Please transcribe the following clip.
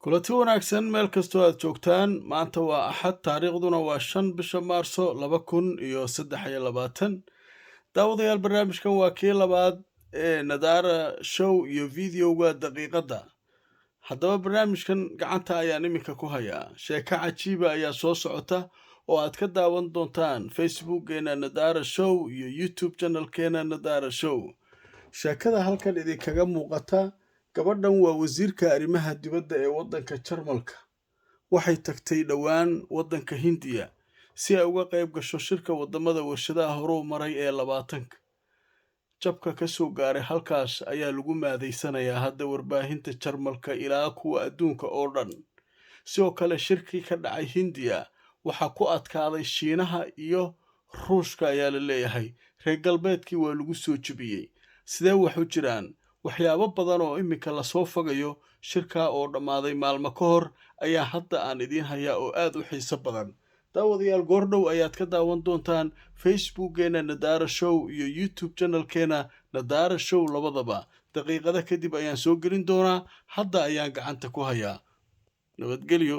kulanti wanaagsan meel kastoo aad joogtaan maanta waa axad taariikhduna waa 5 bisha maarso 2023 daawadayaal barnaamijkan waa kii labaad ee nadaara show iyo videoga daqiiqada haddaba barnaamijkan gacanta ayaan iminka ku hayaa sheeko cajiiba ayaa soo socota oo aad ka daawan doontaan facebookgeena nadaara show iyo youtube channelkeena nadaara show sheekada halkan idinkaga muuqata gabadhan waa wasiirka arrimaha dibadda ee waddanka Jarmalka waxay tagtay dhowaan waddanka Hindiya si ay uga qayb gasho shirka wadamada warshadaha horumaray ee 20 jabka ka soo gaaray halkaas ayaa lagu maadeysanayaa hadda warbaahinta Jarmalka ilaa kuwa adduunka oo dhan sidoo kale shirkii ka dhacay Hindiya waxa ku adkaaday Shiinaha iyo Ruushka ayaa la leeyahay reer galbeedkii waa lagu soo jabiyay sidee wax u jiraan waxyaabo badan oo imika la soo fagayo shirka oo dhamaaday maalmo ka hor ayaa hadda aan idin hayaa oo aad u xiiso badan daawadayaal goordhow ayaad ka daawan doontaan facebookgeena nadaara show iyo youtube channelkeena nadaara show labadaba daqiiqada kadib ayaan soo gelin doonaa hadda ayaan gacanta ku hayaa nabadgelyo